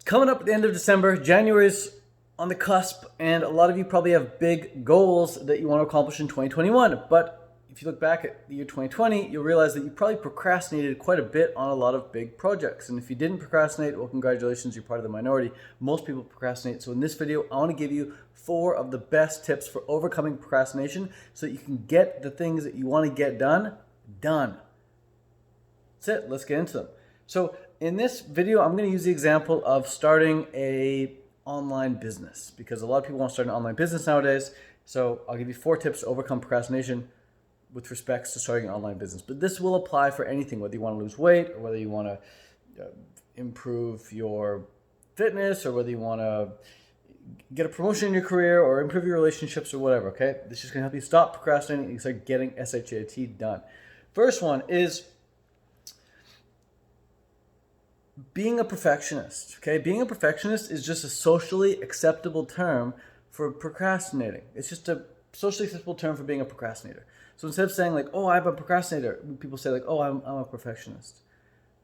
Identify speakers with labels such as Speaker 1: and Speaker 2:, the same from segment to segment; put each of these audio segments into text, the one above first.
Speaker 1: Coming up at the end of December, January's on the cusp, and a lot of you probably have big goals that you want to accomplish in 2021. But if you look back at the year 2020, you'll realize that you probably procrastinated quite a bit on a lot of big projects. And if you didn't procrastinate, well, congratulations, you're part of the minority. Most people procrastinate. So in this video, I want to give you 4 of the best tips for overcoming procrastination so that you can get the things that you want to get done. That's it. Let's get into them. So in this video, I'm going to use the example of starting a online business because a lot of people want to start an online business nowadays. So I'll give you 4 tips to overcome procrastination with respects to starting an online business. But this will apply for anything, whether you want to lose weight or whether you want to improve your fitness or whether you want to get a promotion in your career or improve your relationships or whatever, okay? This is just going to help you stop procrastinating and start getting SHIT done. First one is being a perfectionist, okay? Being a perfectionist is just a socially acceptable term for procrastinating. It's just a socially acceptable term for being a procrastinator. So instead of saying like, oh, I'm a procrastinator, people say like, oh, I'm a perfectionist.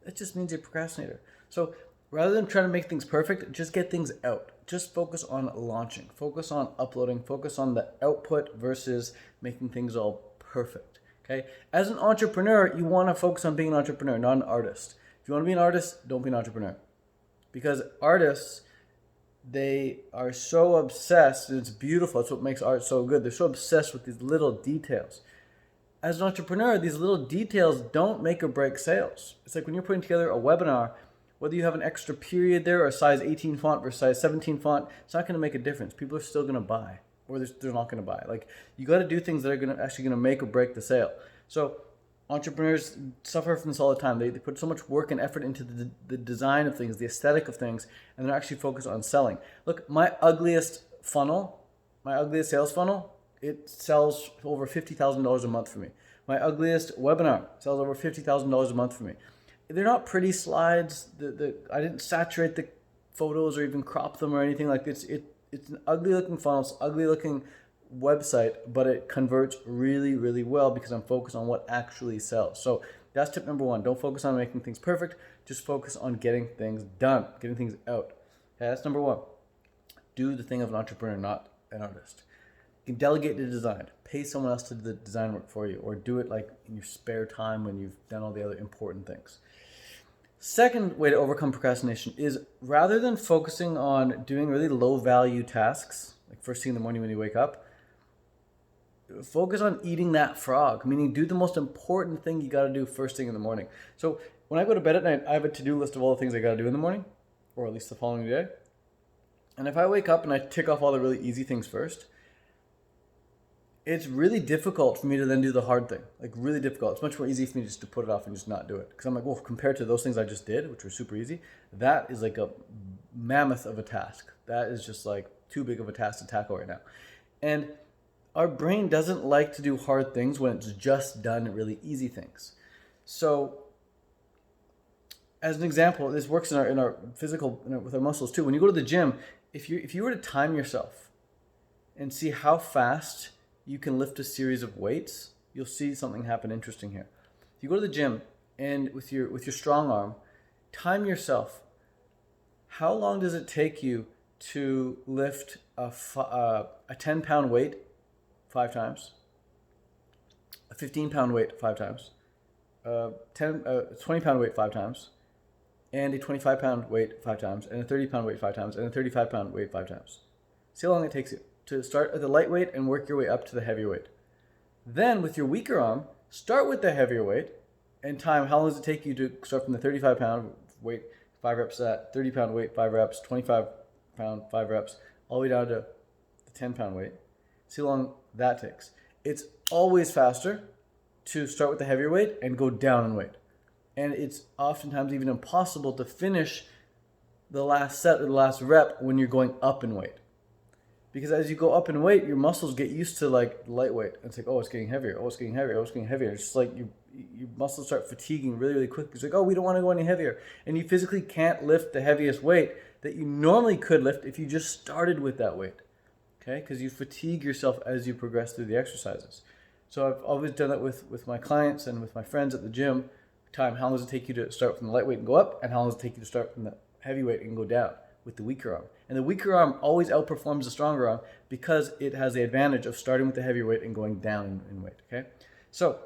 Speaker 1: It just means you're a procrastinator. So rather than trying to make things perfect, just get things out. Just focus on launching, focus on uploading, focus on the output versus making things all perfect, okay? As an entrepreneur, you want to focus on being an entrepreneur, not an artist. If you want to be an artist, don't be an entrepreneur. Because artists, they are so obsessed, and it's beautiful, that's what makes art so good. They're so obsessed with these little details. As an entrepreneur, these little details don't make or break sales. It's like when you're putting together a webinar, whether you have an extra period there or a size 18 font versus size 17 font, it's not going to make a difference. People are still going to buy, or they're not going to buy. Like, you got to do things that are actually going to make or break the sale. So entrepreneurs suffer from this all the time. They put so much work and effort into the design of things, the aesthetic of things, and they're actually focused on selling. Look, my ugliest sales funnel, it sells over $50,000 a month for me. My ugliest webinar sells over $50,000 a month for me. They're not pretty slides. I didn't saturate the photos or even crop them or anything like this. It's an ugly looking funnel, it's an ugly looking website, but it converts really, really well because I'm focused on what actually sells. So that's tip number 1. Don't focus on making things perfect. Just focus on getting things done, getting things out. Okay, that's number 1. Do the thing of an entrepreneur, not an artist. You can delegate the design. Pay someone else to do the design work for you, or do it like in your spare time when you've done all the other important things. Second way to overcome procrastination is rather than focusing on doing really low value tasks, like first thing in the morning when you wake up, focus on eating that frog, meaning do the most important thing you got to do first thing in the morning. So when I go to bed at night, I have a to-do list of all the things I got to do in the morning, or at least the following day. And if I wake up and I tick off all the really easy things first, it's really difficult for me to then do the hard thing, like really difficult. It's much more easy for me just to put it off and just not do it. Because I'm like, well, compared to those things I just did, which were super easy, that is like a mammoth of a task. That is just like too big of a task to tackle right now. And our brain doesn't like to do hard things when it's just done really easy things. So as an example, this works in our physical, with our muscles too. When you go to the gym, if you were to time yourself and see how fast you can lift a series of weights, you'll see something happen interesting here. If you go to the gym and with your strong arm, time yourself. How long does it take you to lift a 10-pound weight 5 times, a 15-pound weight 5 times, a 20-pound weight 5 times, and a 25-pound weight 5 times, and a 30-pound weight 5 times, and a 35-pound weight 5 times? See how long it takes you to start at the lightweight and work your way up to the heavier weight. Then with your weaker arm, start with the heavier weight and time how long does it take you to start from the 35-pound weight, 5 reps at 30-pound weight, 5 reps, 25-pound, 5 reps, all the way down to the 10-pound weight. See how long that takes. It's always faster to start with the heavier weight and go down in weight. And it's oftentimes even impossible to finish the last set or the last rep when you're going up in weight. Because as you go up in weight, your muscles get used to like lightweight. And it's like, oh, it's getting heavier. Oh, it's getting heavier. Oh, it's getting heavier. It's just like your muscles start fatiguing really, really quick. It's like, oh, we don't want to go any heavier. And you physically can't lift the heaviest weight that you normally could lift if you just started with that weight. Okay? Because you fatigue yourself as you progress through the exercises. So I've always done that with my clients and with my friends at the gym. How long does it take you to start from the lightweight and go up? And how long does it take you to start from the heavyweight and go down? with the weaker arm. And the weaker arm always outperforms the stronger arm because it has the advantage of starting with the heavier weight and going down in weight, okay? So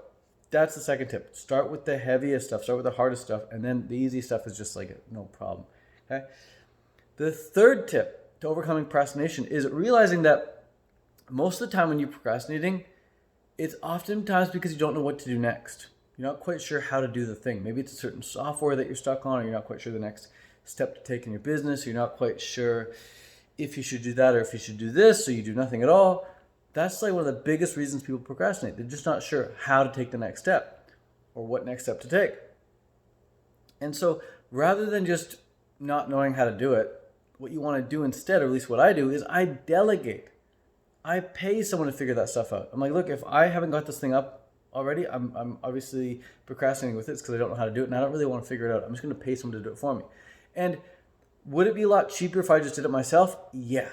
Speaker 1: that's the second tip. Start with the heaviest stuff, start with the hardest stuff, and then the easy stuff is just like no problem, okay? The third tip to overcoming procrastination is realizing that most of the time when you're procrastinating, it's oftentimes because you don't know what to do next. You're not quite sure how to do the thing. Maybe it's a certain software that you're stuck on, or you're not quite sure the next step to take in your business. You're not quite sure if you should do that or if you should do this, so you do nothing at all. That's like one of the biggest reasons people procrastinate. They're just not sure how to take the next step or what next step to take. And so rather than just not knowing how to do it, what you want to do instead, or at least what I do, is I delegate. I pay someone to figure that stuff out. I'm like, look, if I haven't got this thing up already, I'm obviously procrastinating with it because I don't know how to do it, and I don't really want to figure it out. I'm just going to pay someone to do it for me. And would it be a lot cheaper if I just did it myself? Yeah,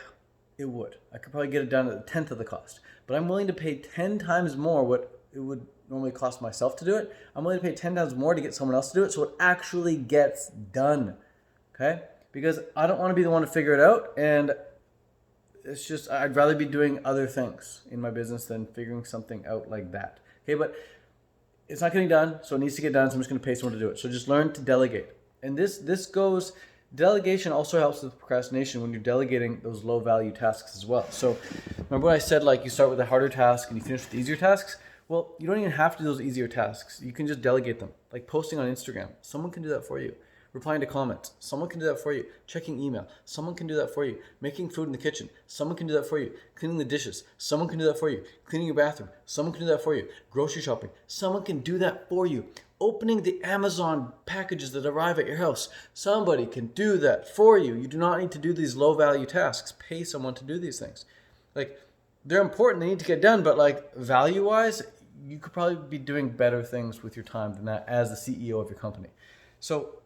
Speaker 1: it would. I could probably get it done at a tenth of the cost. But I'm willing to pay 10 times more what it would normally cost myself to do it. I'm willing to pay 10 times more to get someone else to do it so it actually gets done, okay? Because I don't want to be the one to figure it out, and it's just, I'd rather be doing other things in my business than figuring something out like that. Okay, but it's not getting done, so it needs to get done, so I'm just going to pay someone to do it. So just learn to delegate. And delegation also helps with procrastination when you're delegating those low value tasks as well. So remember when I said like you start with a harder task and you finish with the easier tasks? Well, you don't even have to do those easier tasks. You can just delegate them. Like posting on Instagram, someone can do that for you. Replying to comments, someone can do that for you. Checking email, someone can do that for you. Making food in the kitchen, someone can do that for you. Cleaning the dishes, someone can do that for you. Cleaning your bathroom, someone can do that for you. Grocery shopping, someone can do that for you. Opening the Amazon packages that arrive at your house, somebody can do that for you. You do not need to do these low value tasks. Pay someone to do these things. Like, they're important, they need to get done, but like value wise, you could probably be doing better things with your time than that as the CEO of your company. So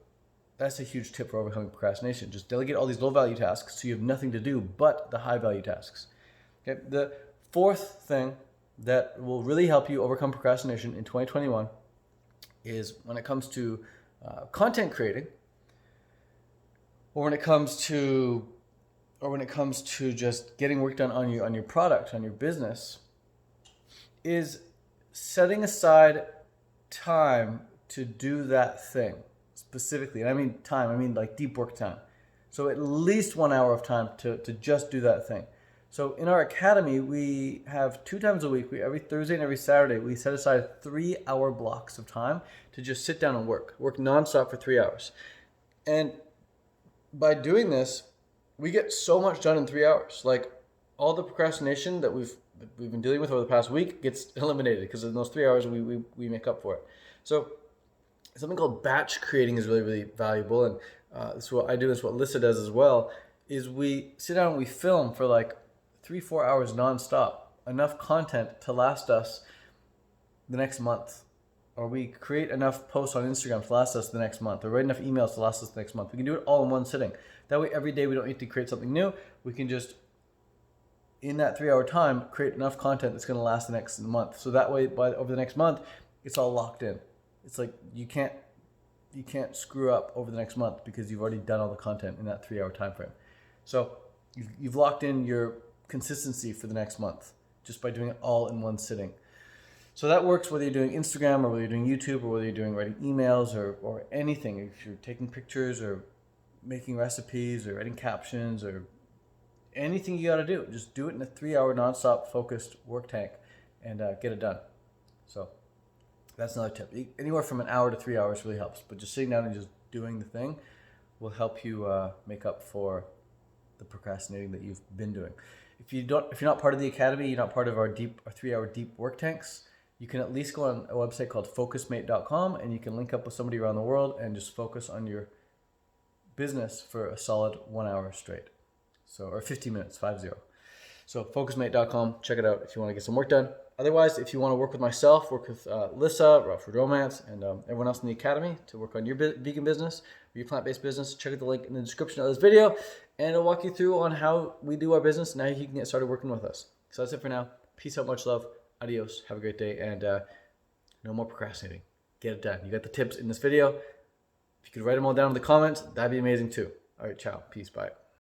Speaker 1: that's a huge tip for overcoming procrastination. Just delegate all these low value tasks so you have nothing to do but the high value tasks. Okay. The fourth thing that will really help you overcome procrastination in 2021 is when it comes to content creating, or when it comes to just getting work done on your product, on your business, is setting aside time to do that thing. Specifically, and I mean time, I mean like deep work time. So at least 1 hour of time to just do that thing. So in our academy, we have 2 times a week, every Thursday and every Saturday, we set aside 3-hour blocks of time to just sit down and work nonstop for 3 hours. And by doing this, we get so much done in 3 hours. Like all the procrastination that we've been dealing with over the past week gets eliminated because in those 3 hours we make up for it. So something called batch creating is really, really valuable, and this is what I do, this is what Lissa does as well, is we sit down and we film for like 3-4 hours nonstop, enough content to last us the next month. Or we create enough posts on Instagram to last us the next month, or write enough emails to last us the next month. We can do it all in one sitting. That way every day we don't need to create something new. We can just, in that 3-hour time, create enough content that's going to last the next month. So that way, over the next month, it's all locked in. It's like you can't screw up over the next month because you've already done all the content in that 3-hour time frame. So you've locked in your consistency for the next month just by doing it all in one sitting. So that works whether you're doing Instagram or whether you're doing YouTube or whether you're doing writing emails or anything. If you're taking pictures or making recipes or writing captions or anything you got to do, just do it in a 3-hour nonstop focused work tank and get it done. So that's another tip. Anywhere from an hour to 3 hours really helps, but just sitting down and just doing the thing will help you make up for the procrastinating that you've been doing. If you're not part of the academy, you're not part of our 3-hour deep work tanks, you can at least go on a website called focusmate.com and you can link up with somebody around the world and just focus on your business for a solid 1 hour straight. So, or 15 minutes, 50. So focusmate.com, check it out if you want to get some work done. Otherwise, if you want to work with myself, work with Lissa, Raw Food Romance, and everyone else in the academy to work on your vegan business or your plant-based business, check out the link in the description of this video, and it'll walk you through on how we do our business and how you can get started working with us. So that's it for now. Peace out, much love, adios, have a great day, and no more procrastinating. Get it done. You got the tips in this video. If you could write them all down in the comments, that'd be amazing too. All right, ciao, peace, bye.